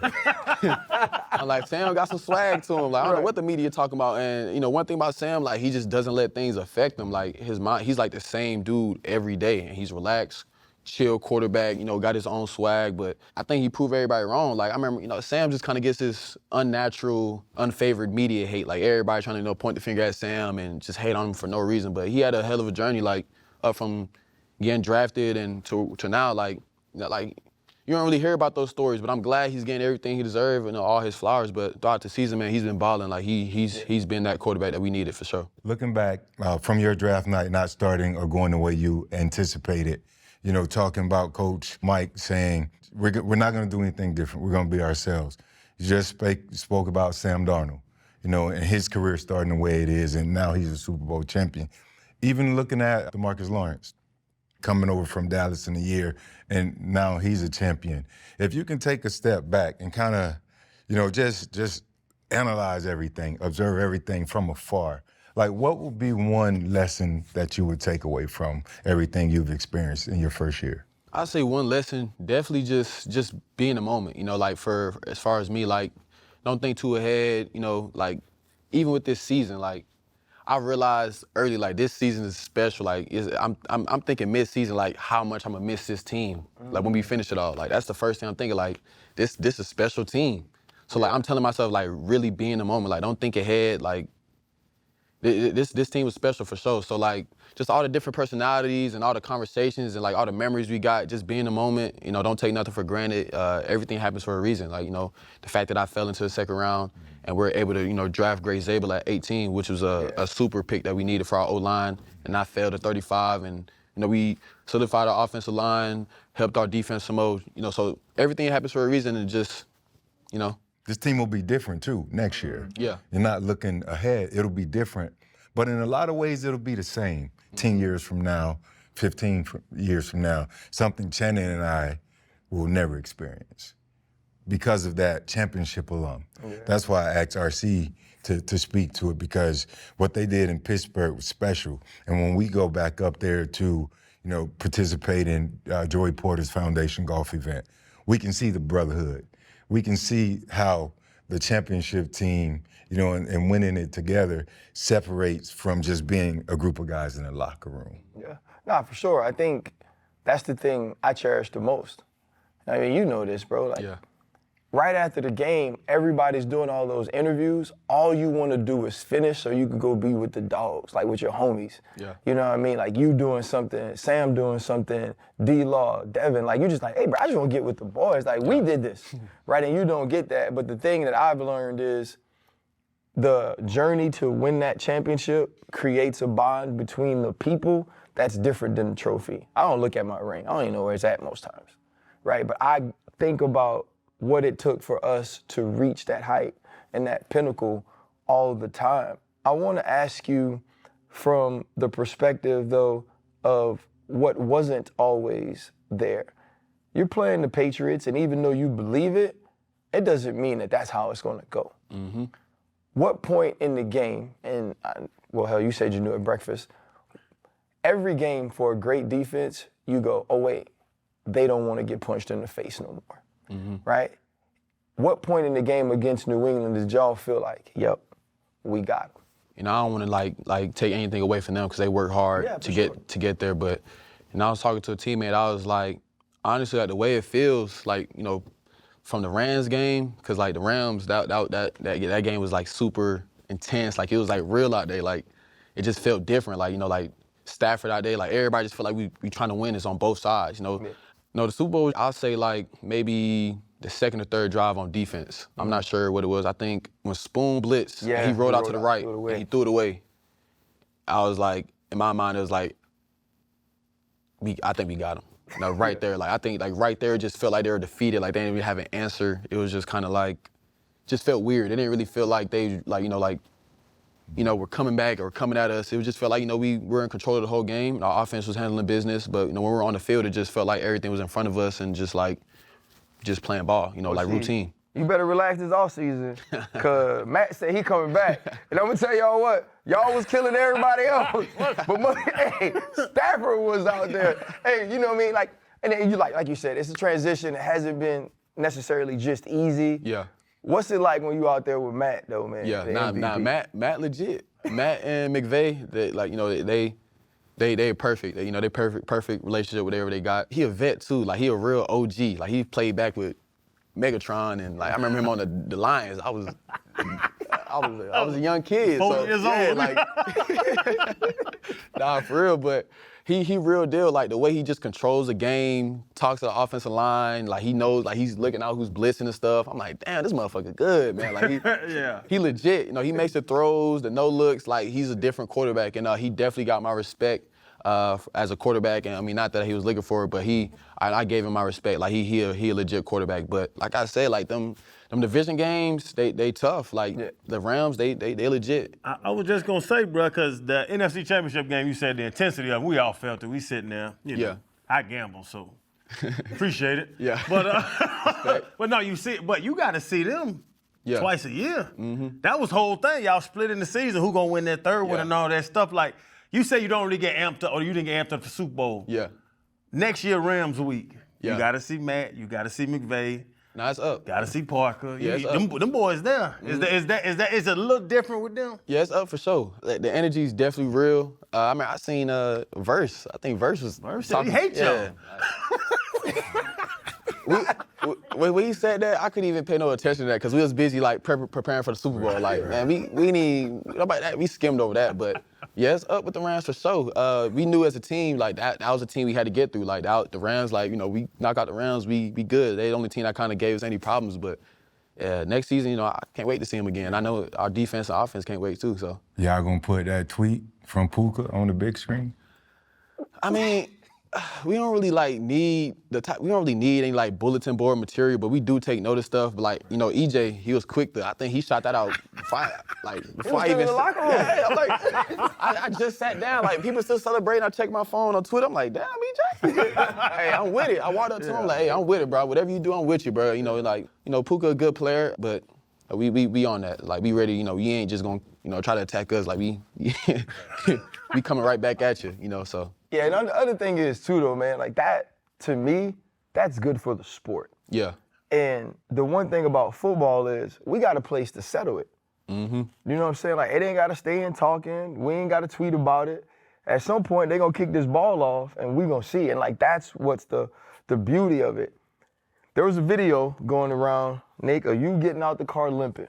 Speaker 2: I'm like, Sam got some swag to him. I don't know what the media talking about, and one thing about Sam, he just doesn't let things affect him. His mind, he's the same dude every day, and he's relaxed, chill quarterback, got his own swag, but I think he proved everybody wrong. Like, I remember, Sam just kind of gets this unnatural, unfavored media hate. Like, everybody trying to, point the finger at Sam and just hate on him for no reason. But he had a hell of a journey, like, up from getting drafted and to now, like, you don't really hear about those stories, but I'm glad he's getting everything he deserves and all his flowers. But throughout the season, man, he's been balling. Like, he's been that quarterback that we needed for sure.
Speaker 5: Looking back from your draft night, not starting or going the way you anticipated, talking about Coach Mike saying, we're not going to do anything different. We're going to be ourselves. You just spoke about Sam Darnold, and his career starting the way it is, and now he's a Super Bowl champion. Even looking at DeMarcus Lawrence, coming over from Dallas in a year, and now he's a champion. If you can take a step back and kind of, just analyze everything, observe everything from afar, like what would be one lesson that you would take away from everything you've experienced in your first year?
Speaker 2: I'd say one lesson, definitely just be in the moment, like for as far as me, like don't think too ahead, like even with this season, like I realized early, like this season is special. Like I'm thinking mid-season, like how much I'm gonna miss this team. Like when we finish it all, like that's the first thing I'm thinking. Like this is a special team. So like I'm telling myself, like really be in the moment. Like don't think ahead. Like this team was special for sure. So like just all the different personalities and all the conversations and like all the memories we got, just be in the moment. Don't take nothing for granted. Everything happens for a reason. Like the fact that I fell into the second round. And we're able to, draft Gray Zabel at 18, which was a super pick that we needed for our O-line, and I fell to 35. And, we solidified our offensive line, helped our defense some more, so everything happens for a reason and just,
Speaker 5: This team will be different, too, next year.
Speaker 2: Yeah.
Speaker 5: You're not looking ahead. It'll be different. But in a lot of ways, it'll be the same. 10 years from now, 15 years from now, something Channing and I will never experience because of that championship alum. Yeah. That's why I asked RC to speak to it, because what they did in Pittsburgh was special. And when we go back up there to, participate in Joey Porter's Foundation golf event, we can see the brotherhood. We can see how the championship team, and winning it together separates from just being a group of guys in a locker room.
Speaker 1: Yeah, nah, for sure. I think that's the thing I cherish the most. I mean, you know this, bro. Like,
Speaker 2: yeah.
Speaker 1: Right after the game, everybody's doing all those interviews. All you want to do is finish so you can go be with the dogs, like with your homies.
Speaker 2: Yeah.
Speaker 1: You know what I mean? Like you doing something, Sam doing something, D-Law, Devin. Like you just like, hey, bro, I just want to get with the boys. Like we did this, right? And you don't get that. But the thing that I've learned is the journey to win that championship creates a bond between the people that's different than the trophy. I don't look at my ring. I don't even know where it's at most times, right? But I think about what it took for us to reach that height and that pinnacle all the time. I want to ask you from the perspective, though, of what wasn't always there. You're playing the Patriots, and even though you believe it, it doesn't mean that that's how it's going to go. Mm-hmm. What point in the game, and well, hell, you said you knew at breakfast, every game for a great defense, you go, oh, wait, they don't want to get punched in the face no more. Mm-hmm. Right? What point in the game against New England did y'all feel like, yep, we got them?
Speaker 2: I don't want to like take anything away from them because they work hard to get there. But I was talking to a teammate. I was like, honestly, like the way it feels, like from the Rams game, because like the Rams that game was like super intense. Like it was like real out there. Like it just felt different. Like like Stafford out there. Like everybody just felt like we trying to win this on both sides. Yeah. No, the Super Bowl, I'll say like maybe the second or third drive on defense. Mm-hmm. I'm not sure what it was. I think when Spoon blitzed, he rolled out to the right and he threw it away. I was like, in my mind, it was like, I think we got him. Right there. Like I think like right there, it just felt like they were defeated. Like they didn't really have an answer. It was just kind of like, just felt weird. It didn't really feel like they were coming back or coming at us. It just felt like, we were in control of the whole game. Our offense was handling business, but, when we were on the field, it just felt like everything was in front of us and just playing ball, like routine.
Speaker 1: You better relax this offseason, because Matt said he coming back. And I'm going to tell y'all what, y'all was killing everybody else. But, hey, Stafford was out there. Hey, you know what I mean? Like, and then you like you said, it's a transition. It hasn't been necessarily just easy.
Speaker 2: Yeah.
Speaker 1: What's it like when you out there with Matt, though, man?
Speaker 2: Yeah, Matt legit. Matt and McVay, They perfect. You know, they perfect relationship, whatever they got. He a vet too. Like he a real OG. Like he played back with Megatron, and like I remember him on the Lions. I was a young kid.
Speaker 3: 4 years old.
Speaker 2: Like, nah, for real. But he real deal. Like the way he just controls the game, talks to the offensive line. Like he knows, like he's looking out who's blitzing and stuff. I'm like, damn, this motherfucker good, man. Like he legit. You know, he makes the throws, the no looks. Like he's a different quarterback, and he definitely got my respect as a quarterback. And I mean, not that he was looking for it, but I gave him my respect. Like he a legit quarterback. But like I said, like them division games, they tough. Like the Rams, they legit.
Speaker 3: I was just gonna say, bro, because the NFC Championship game, you said the intensity of it, we all felt it. We sitting there, you know.
Speaker 2: Yeah.
Speaker 3: I gamble, so appreciate it.
Speaker 2: Yeah.
Speaker 3: But no, you got to see them twice a year.
Speaker 2: Mm-hmm.
Speaker 3: That was the whole thing. Y'all split in the season. Who gonna win that third one and all that stuff? Like you say, you don't really get amped up, or you didn't get amped up for Super Bowl.
Speaker 2: Yeah.
Speaker 3: Next year, Rams week.
Speaker 2: Yeah.
Speaker 3: You got to see Matt. You got to see McVay.
Speaker 2: Nah, it's up.
Speaker 3: Got to see Parker.
Speaker 2: Yeah, it's
Speaker 3: them boys there.
Speaker 2: Mm-hmm.
Speaker 3: Is it a little different with them?
Speaker 2: Yeah, it's up for sure. Like, the energy's definitely real. I mean, I seen Verse. I think Verse was
Speaker 3: He hate y'all.
Speaker 2: When he said that, I couldn't even pay no attention to that because we was busy like preparing for the Super Bowl. Like, man, we need nobody that. We skimmed over that, but yeah, it's up with the Rams for sure. We knew as a team like that was a team we had to get through. Like the Rams, like you know, we knock out the Rams, we good. They the only team that kind of gave us any problems. But next season, you know, I can't wait to see them again. I know our defense and offense can't wait too. So
Speaker 5: Y'all gonna put that tweet from Puka on the big screen?
Speaker 2: I mean, we don't really need any like bulletin board material, but we do take notice stuff. But like, you know, EJ, he was quick I think he shot that out before I even. Yeah, I'm like, I just sat down. Like people still celebrating. I check my phone on Twitter. I'm like, damn, EJ. Hey, I'm with it. I walked up to him like, hey, I'm with it, bro. Whatever you do, I'm with you, bro. You know, like, you know, Puka a good player, but we on that. Like we ready. You know, you ain't just gonna try to attack us. Like we coming right back at you. You know, so.
Speaker 1: Yeah, and the other thing is too though, man, like that, to me, that's good for the sport.
Speaker 2: Yeah.
Speaker 1: And the one thing about football is we got a place to settle it.
Speaker 2: Mm-hmm.
Speaker 1: You know what I'm saying? Like it ain't gotta stay in talking. We ain't gotta tweet about it. At some point, they gonna kick this ball off and we gonna see it. And like that's what's the beauty of it. There was a video going around, Nick, of you getting out the car limping.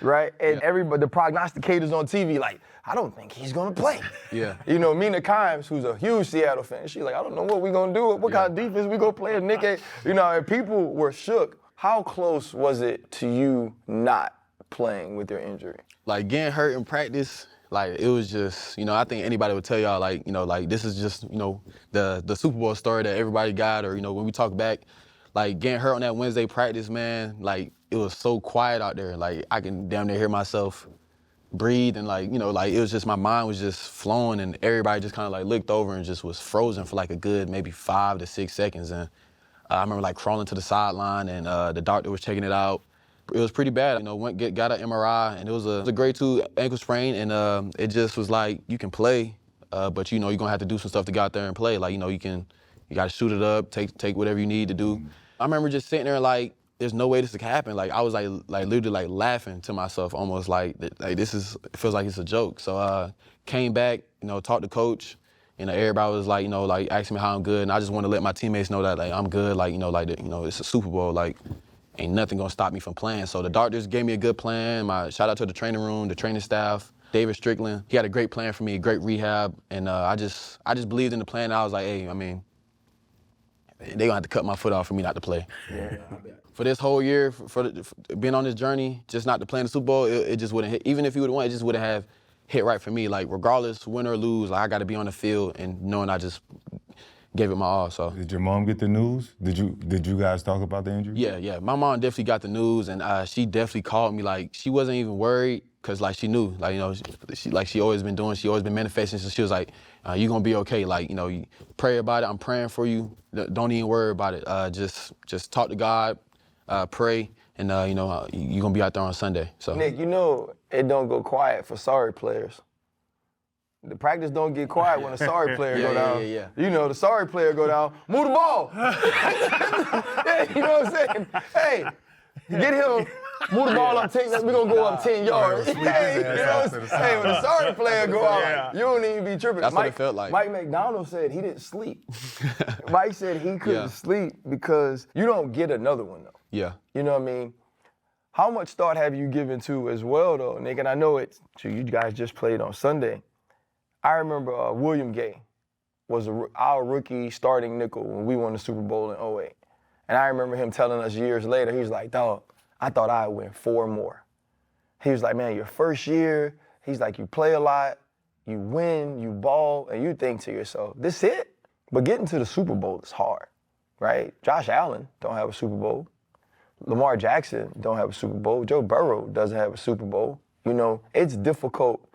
Speaker 1: Right? And everybody, the prognosticators on TV, like, I don't think he's gonna play.
Speaker 2: Yeah.
Speaker 1: You know, Mina Kimes, who's a huge Seattle fan, she's like, I don't know what we gonna do, what kind of defense we gonna play. And Nick, you know, and people were shook. How close was it to you not playing with your injury?
Speaker 2: Like getting hurt in practice, like it was just, you know, I think anybody would tell y'all, like, you know, like this is just, you know, the Super Bowl story that everybody got, or, you know, when we talk back, like getting hurt on that Wednesday practice, man, like it was so quiet out there. Like I can damn near hear myself breathe, and like, you know, like it was just, my mind was just flowing, and everybody just kind of like looked over and just was frozen for like a good maybe 5 to 6 seconds. And I remember like crawling to the sideline, and the doctor was checking it out. It was pretty bad. You know, got an MRI, and it was a grade 2 ankle sprain, and it just was like, you can play, but you know, you're gonna have to do some stuff to get out there and play. Like, you know, you gotta shoot it up, take whatever you need to do. I remember just sitting there like, there's no way this could happen. Like I was like literally like laughing to myself, almost like this is, it feels like it's a joke. So came back, you know, talked to coach, and everybody was like, you know, like asking me how I'm good, and I just want to let my teammates know that like I'm good. Like, you know, like, you know, it's a Super Bowl. Like ain't nothing gonna stop me from playing. So the doctors gave me a good plan. My shout out to the training room, the training staff, David Strickland. He had a great plan for me, great rehab, and I just believed in the plan. I was like, hey, I mean, they gonna have to cut my foot off for me not to play. Yeah. For this whole year, for being on this journey, just not to play in the Super Bowl, it just wouldn't hit. Even if he would have won, it just wouldn't have hit right for me. Like regardless, win or lose, like I got to be on the field and knowing I just gave it my all. So.
Speaker 5: Did your mom get the news? Did you guys talk about the injury?
Speaker 2: Yeah. My mom definitely got the news, and she definitely called me. Like she wasn't even worried, cause like she knew, like, you know, she always been doing, she always been manifesting. So she was like, you gonna be okay. Like, you know, you pray about it. I'm praying for you. Don't even worry about it. Just talk to God, pray, and you know, you're gonna be out there on Sunday. So
Speaker 1: Nick, you know it don't go quiet for sorry players. The practice don't get quiet when a sorry player go down.
Speaker 2: Yeah.
Speaker 1: You know, the sorry player go down, move the ball. Yeah, you know what I'm saying? Hey, get him Move the ball up 10, we're gonna go up 10 yards.
Speaker 5: Sweep his ass out to the
Speaker 1: Hey, when the sorry player go out,
Speaker 3: Yeah.
Speaker 1: you don't even be tripping.
Speaker 2: That's what it felt like.
Speaker 1: Mike McDonald said he didn't sleep. Mike said he couldn't sleep because you don't get another one though.
Speaker 2: Yeah.
Speaker 1: You know what I mean? How much thought have you given to as well though, Nick? And I know you guys just played on Sunday. I remember William Gay was our rookie starting nickel when we won the Super Bowl in 2008. And I remember him telling us years later, he was like, dog, I thought I'd win 4 more. He was like, man, your first year, he's like, you play a lot, you win, you ball, and you think to yourself, this it? But getting to the Super Bowl is hard, right? Josh Allen don't have a Super Bowl. Lamar Jackson don't have a Super Bowl. Joe Burrow doesn't have a Super Bowl. You know, it's difficult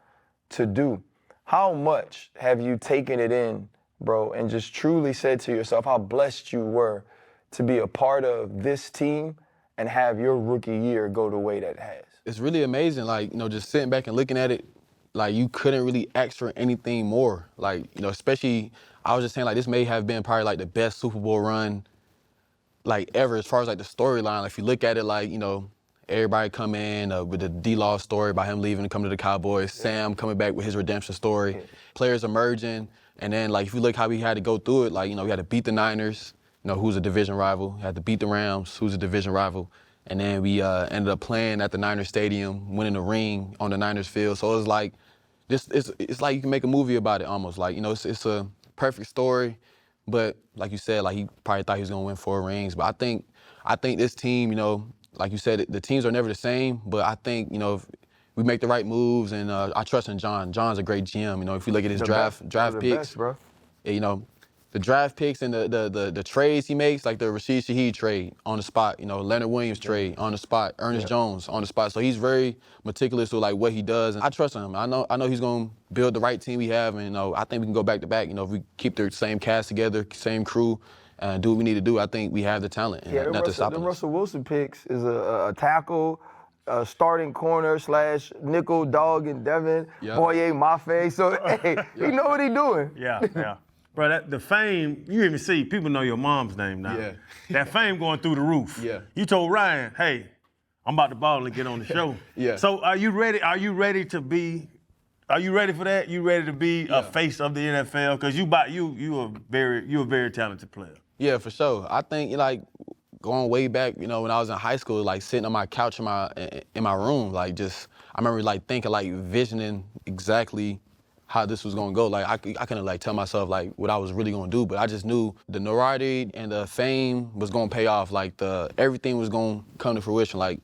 Speaker 1: to do. How much have you taken it in, bro, and just truly said to yourself how blessed you were to be a part of this team and have your rookie year go the way that it has?
Speaker 2: It's really amazing, like, you know, just sitting back and looking at it, like, you couldn't really ask for anything more. Like, you know, especially, I was just saying, like, this may have been probably, like, the best Super Bowl run, like, ever as far as, like, the storyline. Like, if you look at it, like, you know, everybody come in with the D-Law story about him leaving and coming to the Cowboys, Sam coming back with his redemption story, players emerging, and then, like, if you look how we had to go through it, like, you know, we had to beat the Niners, you know, who's a division rival. We had to beat the Rams, who's a division rival. And then we ended up playing at the Niners Stadium, winning the ring on the Niners field. So it was like, it's like you can make a movie about it almost. Like, you know, it's a perfect story. But like you said, like he probably thought he was gonna win 4 rings. But I think this team, you know, like you said, the teams are never the same. But I think, you know, if we make the right moves, and I trust in John. John's a great GM. You know, if you look at his draft picks,
Speaker 1: best, bro.
Speaker 2: you know, the draft picks and the trades he makes, like the Rashid Shaheed trade on the spot, you know, Leonard Williams trade on the spot, Ernest Jones on the spot. So he's very meticulous with like what he does, and I trust him. I know he's gonna build the right team we have, and you know, I think we can go back to back. You know, if we keep the same cast together, same crew, and do what we need to do, I think we have the talent. And nothing stopping us.
Speaker 1: The Russell Wilson picks is a tackle, a starting corner / nickel dog and Devin, Boye Mafe. So hey, he know what he doing.
Speaker 3: Yeah. Bro, the fame, you even see, people know your mom's name now.
Speaker 2: Yeah.
Speaker 3: That fame going through the roof.
Speaker 2: Yeah.
Speaker 3: You told Ryan, hey, I'm about to ball and get on the show.
Speaker 2: Yeah.
Speaker 3: So are you ready? Are you ready for that? You ready to be a face of the NFL? Because you're a very talented player.
Speaker 2: Yeah, for sure. I think like going way back, you know, when I was in high school, like sitting on my couch in my room, like just I remember like thinking, like visioning exactly how this was gonna go. Like I couldn't like tell myself like what I was really gonna do, but I just knew the notoriety and the fame was gonna pay off. Like everything was gonna come to fruition. Like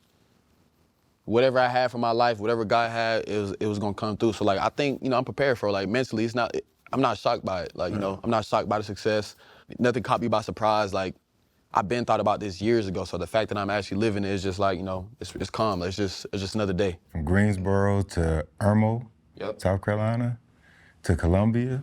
Speaker 2: whatever I had for my life, whatever God had, it was gonna come through. So like I think, you know, I'm prepared for it. Like mentally, I'm not shocked by it. Like, you know, I'm not shocked by the success. Nothing caught me by surprise. Like I've been thought about this years ago. So the fact that I'm actually living it is just like, you know, it's calm. It's just another day.
Speaker 5: From Greensboro to Irmo, South Carolina, to Columbia,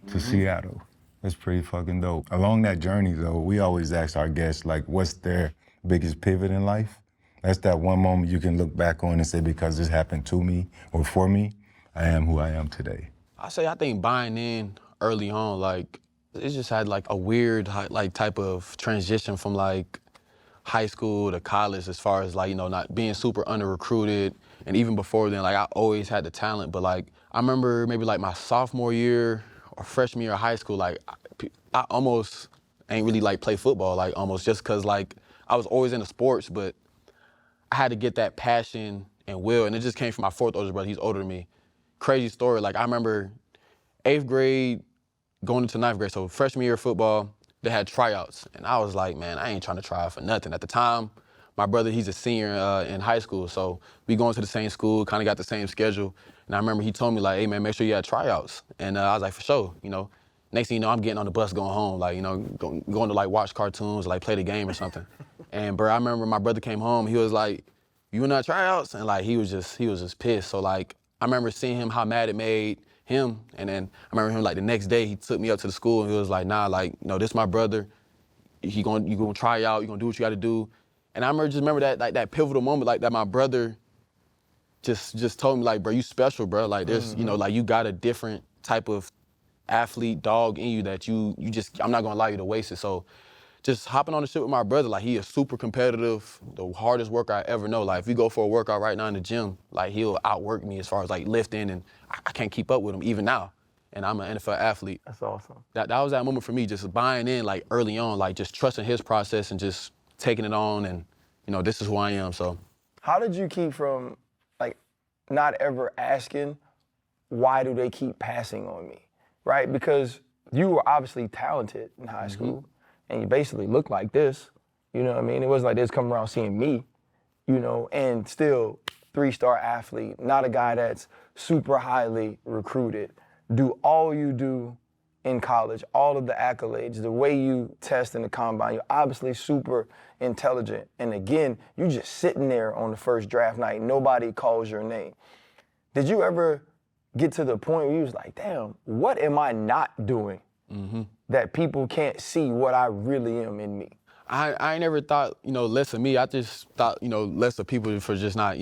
Speaker 5: to Seattle. That's pretty fucking dope. Along that journey, though, we always ask our guests, like, what's their biggest pivot in life? That's that one moment you can look back on and say, because this happened to me or for me, I am who I am today.
Speaker 2: I think buying in early on, like, it just had like a weird like type of transition from like high school to college, as far as like, you know, not being super under recruited. And even before then, like I always had the talent, but like I remember maybe like my sophomore year or freshman year of high school, like I almost ain't really like play football, like almost just cause like I was always into sports, but I had to get that passion and will, and it just came from my 4th oldest brother. He's older than me. Crazy story, like I remember 8th grade going into 9th grade, so freshman year of football, they had tryouts, and I was like, man, I ain't trying to try out for nothing. At the time, my brother, he's a senior in high school, so we going to the same school, kind of got the same schedule. And I remember he told me like, hey man, make sure you have tryouts. And I was like, for sure, you know. Next thing you know, I'm getting on the bus going home, like, you know, going to like watch cartoons, like play the game or something. And bro, I remember my brother came home, he was like, you in our tryouts? And like, he was just pissed. So like, I remember seeing him, how mad it made him. And then I remember him like the next day, he took me up to the school and he was like, nah, like, you know, this is my brother. You gonna try out, you gonna do what you gotta do. And I remember that like that pivotal moment, like that my brother just told me like, bro, you special, bro. Like there's, you know, like you got a different type of athlete dog in you that you just, I'm not gonna allow you to waste it. So just hopping on the shit with my brother, like he is super competitive, the hardest worker I ever know. Like if we go for a workout right now in the gym, like he'll outwork me as far as like lifting, and I can't keep up with him even now. And I'm an NFL athlete.
Speaker 1: That's awesome.
Speaker 2: That was that moment for me, just buying in like early on, like just trusting his process and just taking it on, and this is who I am, so.
Speaker 1: How did you keep from like not ever asking, why do they keep passing on me, right? Because you were obviously talented in high school, and you basically looked like this, you know what I mean? It wasn't like they was coming around seeing me, and still 3-star athlete, not a guy that's super highly recruited. Do all you do in college, all of the accolades, the way you test in the combine, you're obviously super intelligent. And again, you just sitting there on the first draft night, nobody calls your name. Did you ever get to the point where you was like, damn, what am I not doing that people can't see what I really am in me?
Speaker 2: I never thought, less of me. I just thought, less of people for just not,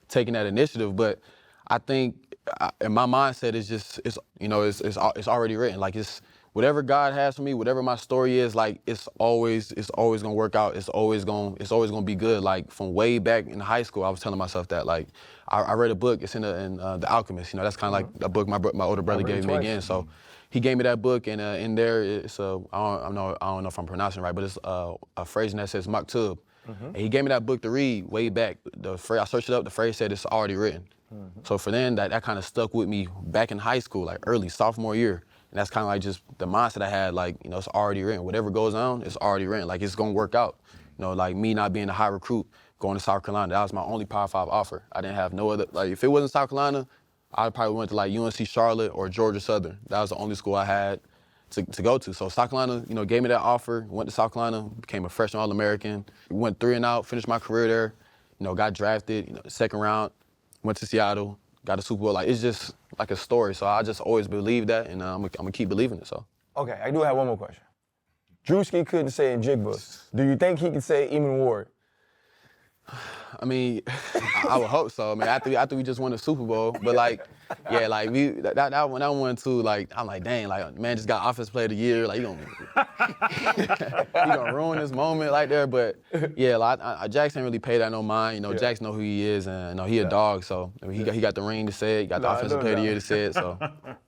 Speaker 2: taking that initiative. But I think in my mindset, it's already written. Like it's whatever God has for me, whatever my story is, like it's always gonna work out. It's always gonna be good. Like from way back in high school, I was telling myself that. Like I read a book. It's in The Alchemist. That's kind of like a book my older brother gave me again. So he gave me that book, and in there it's I don't know if I'm pronouncing it right, but it's a phrase in that says maktub. And he gave me that book to read way back. The phrase, I searched it up. The phrase said it's already written. So for then, that kind of stuck with me back in high school, like early sophomore year. And that's kind of like just the mindset I had, like, it's already written. Whatever goes on, it's already written. Like, it's going to work out. Like me not being a high recruit, going to South Carolina, that was my only Power 5 offer. I didn't have no other, like, if it wasn't South Carolina, I probably went to like UNC Charlotte or Georgia Southern. That was the only school I had to go to. So South Carolina, gave me that offer, went to South Carolina, became a freshman All-American, went 3 and out, finished my career there, got drafted, second round, went to Seattle, got a Super Bowl. Like, it's just like a story. So I just always believed that, and I'm gonna keep believing it, so.
Speaker 1: Okay, I do have one more question. Drewski couldn't say in Jigba. Do you think he can say Emmanwori?
Speaker 2: I mean, I would hope so. I mean, after we just won the Super Bowl, but like, yeah, like that one too. Like, I'm like, dang, like man just got Offensive Player of the Year. Like, he gonna ruin this moment like there. But yeah, like Jackson really paid that no mind. Jackson know who he is, and he a dog. So I mean, he got the ring to say it. He got the Offensive Player of the Year to say it. So.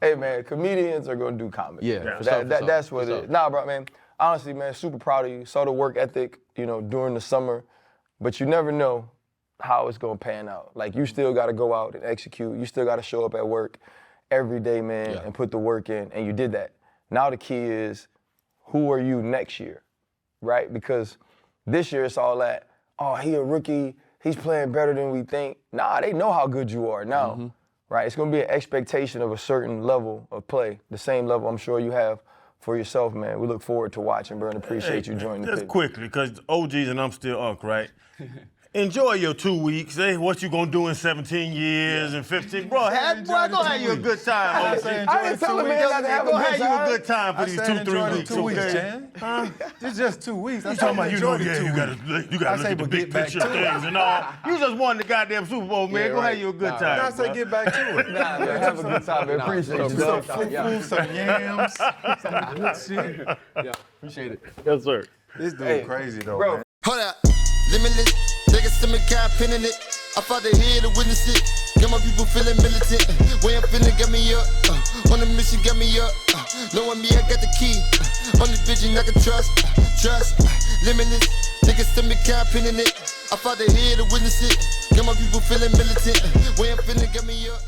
Speaker 1: Hey man, comedians are gonna do comedy.
Speaker 2: Yeah,
Speaker 1: that's what it is. Nah, bro, man. Honestly, man, super proud of you. Saw the work ethic, during the summer, but you never know how it's gonna pan out. Like, you still gotta go out and execute. You still gotta show up at work every day, man, and put the work in, and you did that. Now the key is, who are you next year, right? Because this year it's all that, oh, he a rookie, he's playing better than we think. Nah, they know how good you are now, right? It's gonna be an expectation of a certain level of play, the same level I'm sure you have for yourself, man. We look forward to watching, bro, and appreciate you joining the pit.
Speaker 3: Just quickly, because OGs and I'm still Unc, right? Enjoy your 2 weeks. What you gonna do in 17 years and 15? Bro, go have you a good time.
Speaker 1: I didn't tell him, man, not to have a
Speaker 3: Go
Speaker 1: good
Speaker 3: have you a
Speaker 1: time.
Speaker 3: good time for these 2-3 weeks, okay?
Speaker 5: Chan. It's just 2 weeks.
Speaker 3: You talking about, you gotta look at the big picture things and all. You just won the goddamn Super Bowl, man. Go have you a good time.
Speaker 5: I say get back to it.
Speaker 1: Nah, man, have a good time, man. Appreciate you.
Speaker 5: Some fufu, some yams, some good shit.
Speaker 2: Yeah, appreciate it.
Speaker 3: Yes, sir.
Speaker 5: This dude crazy though,
Speaker 1: bro.
Speaker 5: man.
Speaker 4: Hold up, limitless. Niggas to me, got pinning it. I fought the head to witness it. Got my people feeling militant. Way I'm feeling, got me up. On the mission, got me up. Knowing me, I got the key. On this vision, I can trust. Limitless. Niggas to me, got pinning it. I fought the head to witness it. Got my people feeling militant. Way I'm feeling, got me up.